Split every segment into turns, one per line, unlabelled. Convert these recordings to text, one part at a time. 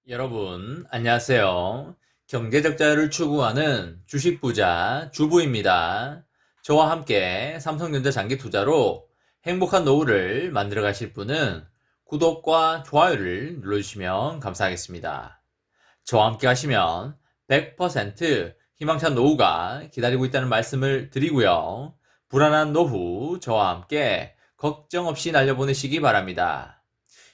여러분, 안녕하세요. 경제적 자유를 추구하는 주식 부자 주부입니다. 저와 함께 삼성전자 장기 투자로 행복한 노후를 만들어 가실 분은 구독과 좋아요를 눌러주시면 감사하겠습니다. 저와 함께 하시면 100% 희망찬 노후가 기다리고 있다는 말씀을 드리고요. 불안한 노후 저와 함께 걱정 없이 날려보내시기 바랍니다.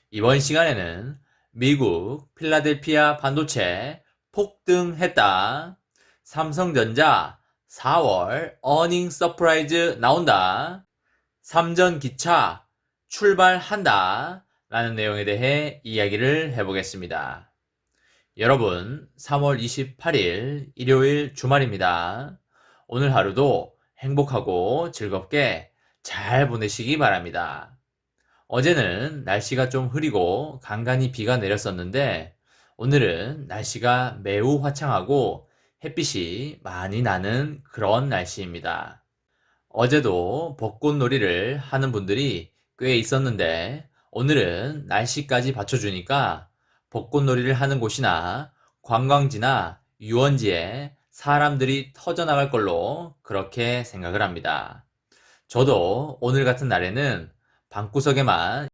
이번 시간에는 미국 필라델피아 반도체 폭등했다. 삼성전자 4월 어닝 서프라이즈 나온다. 삼전기차 출발한다. 라는 내용에 대해 이야기를 해보겠습니다. 여러분, 3월 28일 일요일 주말입니다. 오늘 하루도 행복하고 즐겁게 잘 보내시기 바랍니다. 어제는 날씨가 좀 흐리고 간간히 비가 내렸었는데 오늘은 날씨가 매우 화창하고 햇빛이 많이 나는 그런 날씨입니다. 어제도 벚꽃놀이를 하는 분들이 꽤 있었는데 오늘은 날씨까지 받쳐주니까 벚꽃놀이를 하는 곳이나 관광지나 유원지에 사람들이 터져나갈 걸로 그렇게 생각을 합니다. 저도 오늘 같은 날에는 방구석에만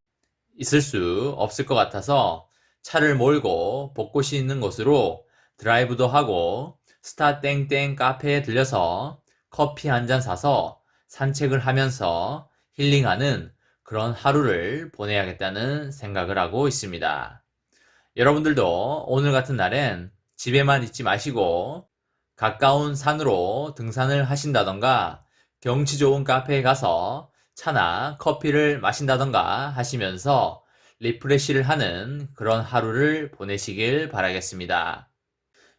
있을 수 없을 것 같아서 차를 몰고 벚꽃이 있는 곳으로 드라이브도 하고 스타 땡땡 카페에 들려서 커피 한 잔 사서 산책을 하면서 힐링하는 그런 하루를 보내야겠다는 생각을 하고 있습니다. 여러분들도 오늘 같은 날엔 집에만 있지 마시고 가까운 산으로 등산을 하신다던가 경치 좋은 카페에 가서 차나 커피를 마신다던가 하시면서 리프레시를 하는 그런 하루를 보내시길 바라겠습니다.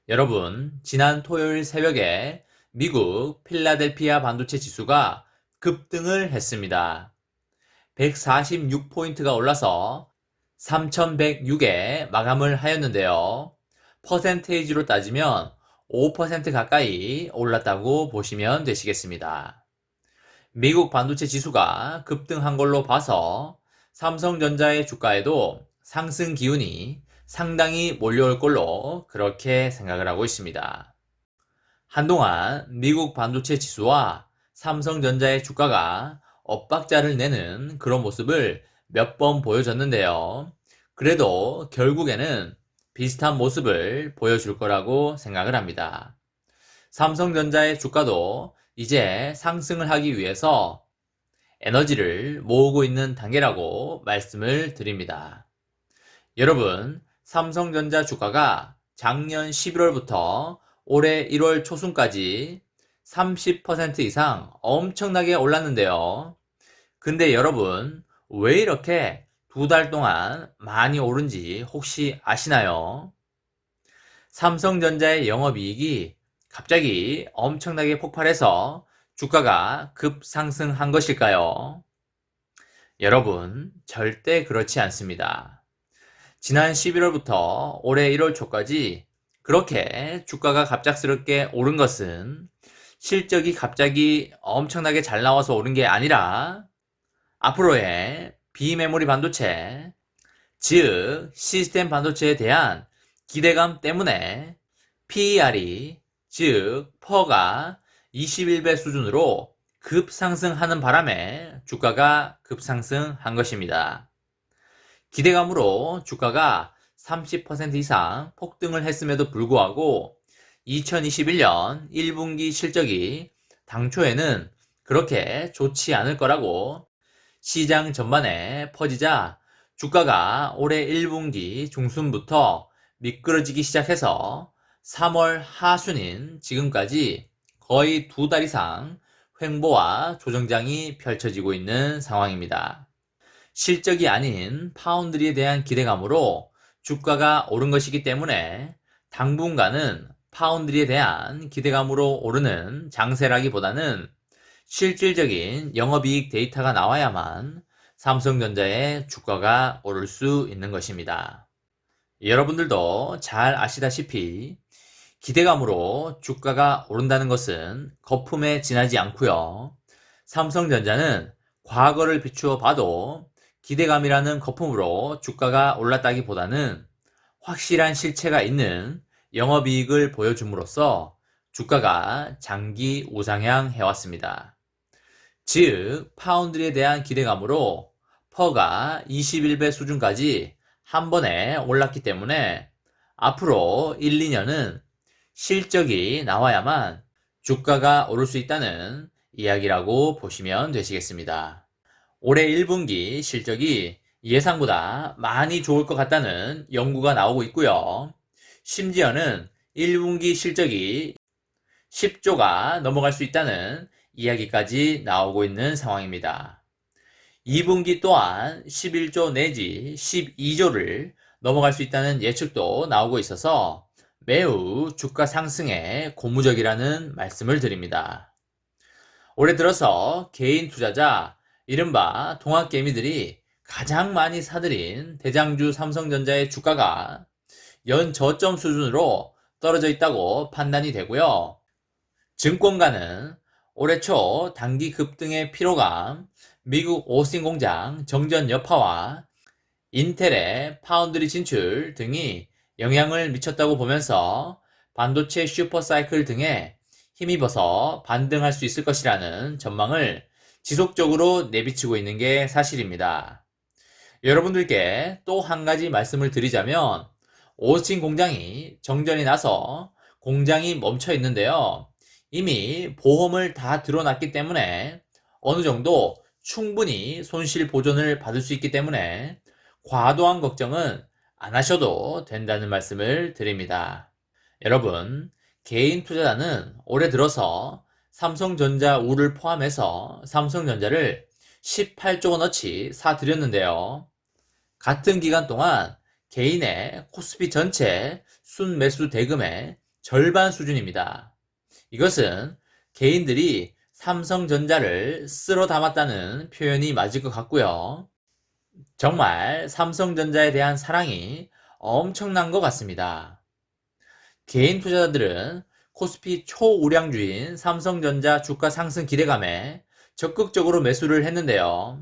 여러분, 지난 토요일 새벽에 미국 필라델피아 반도체 지수가 급등을 했습니다. 146포인트가 올라서 3106에 마감을 하였는데요. 퍼센테이지로 따지면 5% 가까이 올랐다고 보시면 되시겠습니다. 미국 반도체 지수가 급등한 걸로 봐서 삼성전자의 주가에도 상승 기운이 상당히 몰려올 걸로 그렇게 생각을 하고 있습니다. 한동안 미국 반도체 지수와 삼성전자의 주가가 엇박자를 내는 그런 모습을 몇 번 보여줬는데요. 그래도 결국에는 비슷한 모습을 보여줄 거라고 생각을 합니다. 삼성전자의 주가도 이제 상승을 하기 위해서 에너지를 모으고 있는 단계라고 말씀을 드립니다. 여러분, 삼성전자 주가가 작년 11월부터 올해 1월 초순까지 30% 이상 엄청나게 올랐는데요. 근데 여러분, 왜 이렇게 두 달 동안 많이 오른지 혹시 아시나요? 삼성전자의 영업이익이 갑자기 엄청나게 폭발해서 주가가 급상승한 것일까요? 여러분, 절대 그렇지 않습니다. 지난 11월부터 올해 1월 초까지 그렇게 주가가 갑작스럽게 오른 것은 실적이 갑자기 엄청나게 잘 나와서 오른 게 아니라 앞으로의 비메모리 반도체, 즉 시스템 반도체에 대한 기대감 때문에 PER이, 즉 퍼가 21배 수준으로 급상승하는 바람에 주가가 급상승한 것입니다. 기대감으로 주가가 30% 이상 폭등을 했음에도 불구하고 2021년 1분기 실적이 당초에는 그렇게 좋지 않을 거라고 시장 전반에 퍼지자 주가가 올해 1분기 중순부터 미끄러지기 시작해서 3월 하순인 지금까지 거의 두 달 이상 횡보와 조정장이 펼쳐지고 있는 상황입니다. 실적이 아닌 파운드리에 대한 기대감으로 주가가 오른 것이기 때문에 당분간은 파운드리에 대한 기대감으로 오르는 장세라기보다는 실질적인 영업이익 데이터가 나와야만 삼성전자의 주가가 오를 수 있는 것입니다. 여러분들도 잘 아시다시피 기대감으로 주가가 오른다는 것은 거품에 지나지 않고요. 삼성전자는 과거를 비추어 봐도 기대감이라는 거품으로 주가가 올랐다기보다는 확실한 실체가 있는 영업이익을 보여줌으로써 주가가 장기 우상향 해왔습니다. 즉, 파운드에 대한 기대감으로 퍼가 21배 수준까지 한 번에 올랐기 때문에 앞으로 1, 2년은 실적이 나와야만 주가가 오를 수 있다는 이야기라고 보시면 되시겠습니다. 올해 1분기 실적이 예상보다 많이 좋을 것 같다는 연구가 나오고 있고요. 심지어는 1분기 실적이 10조가 넘어갈 수 있다는 이야기까지 나오고 있는 상황입니다. 2분기 또한 11조 내지 12조를 넘어갈 수 있다는 예측도 나오고 있어서 매우 주가 상승에 고무적이라는 말씀을 드립니다. 올해 들어서 개인 투자자, 이른바 동학개미들이 가장 많이 사들인 대장주 삼성전자의 주가가 연저점 수준으로 떨어져 있다고 판단이 되고요. 증권가는 올해 초 단기 급등의 피로감, 미국 오스틴 공장 정전 여파와 인텔의 파운드리 진출 등이 영향을 미쳤다고 보면서 반도체 슈퍼사이클 등에 힘입어서 반등할 수 있을 것이라는 전망을 지속적으로 내비치고 있는 게 사실입니다. 여러분들께 또 한 가지 말씀을 드리자면 오스틴 공장이 정전이 나서 공장이 멈춰 있는데요. 이미 보험을 다 들어놨기 때문에 어느 정도 충분히 손실 보전을 받을 수 있기 때문에 과도한 걱정은 안 하셔도 된다는 말씀을 드립니다. 여러분, 개인 투자자는 올해 들어서 삼성전자 우를 포함해서 삼성전자를 18조 원어치 사들였는데요. 같은 기간 동안 개인의 코스피 전체 순매수 대금의 절반 수준입니다. 이것은 개인들이 삼성전자를 쓸어 담았다는 표현이 맞을 것 같고요. 정말 삼성전자에 대한 사랑이 엄청난 것 같습니다. 개인 투자자들은 코스피 초우량주인 삼성전자 주가 상승 기대감에 적극적으로 매수를 했는데요.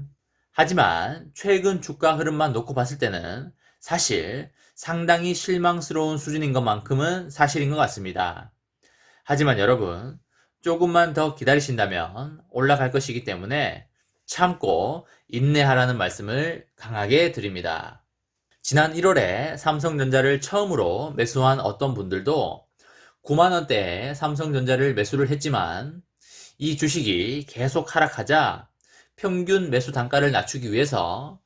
하지만 최근 주가 흐름만 놓고 봤을 때는 사실 상당히 실망스러운 수준인 것만큼은 사실인 것 같습니다. 하지만 여러분, 조금만 더 기다리신다면 올라갈 것이기 때문에 참고 인내하라는 말씀을 강하게 드립니다. 지난 1월에 삼성전자를 처음으로 매수한 어떤 분들도 9만원대에 삼성전자를 매수를 했지만 이 주식이 계속 하락하자 평균 매수 단가를 낮추기 위해서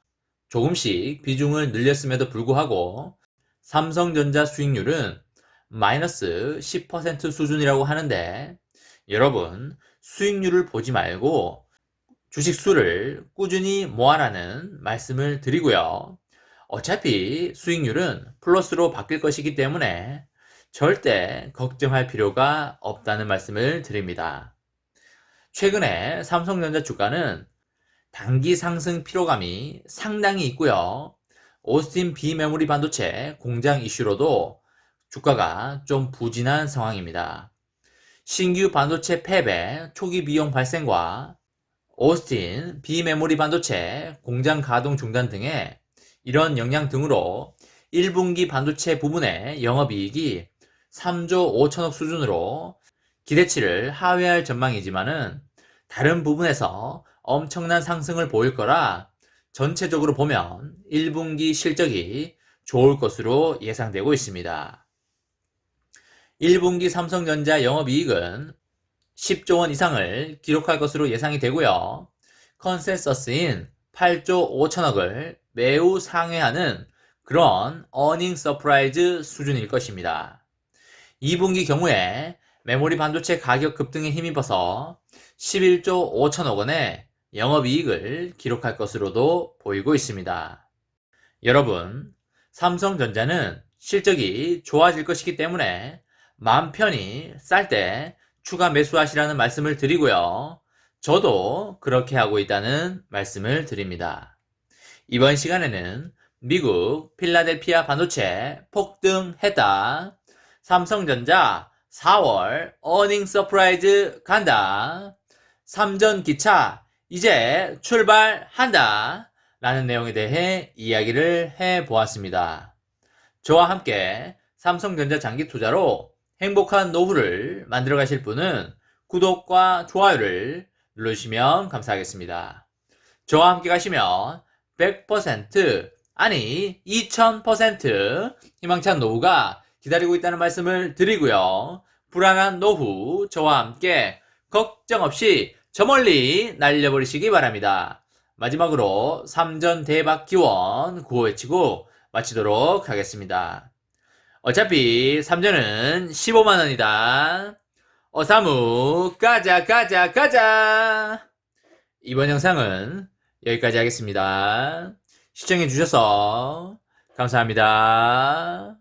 조금씩 비중을 늘렸음에도 불구하고 삼성전자 수익률은 마이너스 10% 수준이라고 하는데 여러분, 수익률을 보지 말고 주식 수를 꾸준히 모아라는 말씀을 드리고요. 어차피 수익률은 플러스로 바뀔 것이기 때문에 절대 걱정할 필요가 없다는 말씀을 드립니다. 최근에 삼성전자 주가는 단기 상승 피로감이 상당히 있고요. 오스틴 비메모리 반도체 공장 이슈로도 주가가 좀 부진한 상황입니다. 신규 반도체 팹의 초기 비용 발생과 오스틴 비메모리 반도체 공장 가동 중단 등의 이런 영향 등으로 1분기 반도체 부분의 영업이익이 3조 5천억 수준으로 기대치를 하회할 전망이지만은 다른 부분에서 엄청난 상승을 보일 거라 전체적으로 보면 1분기 실적이 좋을 것으로 예상되고 있습니다. 1분기 삼성전자 영업이익은 10조 원 이상을 기록할 것으로 예상이 되고요. 컨센서스인 8조 5천억을 매우 상회하는 그런 어닝 서프라이즈 수준일 것입니다. 2분기 경우에 메모리 반도체 가격 급등에 힘입어서 11조 5천억 원의 영업이익을 기록할 것으로도 보이고 있습니다. 여러분, 삼성전자는 실적이 좋아질 것이기 때문에 마음 편히 쌀 때 추가 매수하시라는 말씀을 드리고요. 저도 그렇게 하고 있다는 말씀을 드립니다. 이번 시간에는 미국 필라델피아 반도체 폭등했다. 삼성전자 4월 어닝 서프라이즈 간다. 삼전기차 이제 출발한다. 라는 내용에 대해 이야기를 해보았습니다. 저와 함께 삼성전자 장기 투자로 행복한 노후를 만들어 가실 분은 구독과 좋아요를 눌러주시면 감사하겠습니다. 저와 함께 가시면 100% 아니 2000% 희망찬 노후가 기다리고 있다는 말씀을 드리고요. 불안한 노후 저와 함께 걱정 없이 저 멀리 날려버리시기 바랍니다. 마지막으로 3전 대박 기원 구호 외치고 마치도록 하겠습니다. 어차피 3전은 15만원이다. 어사무 가자 가자 가자. 이번 영상은 여기까지 하겠습니다. 시청해주셔서 감사합니다.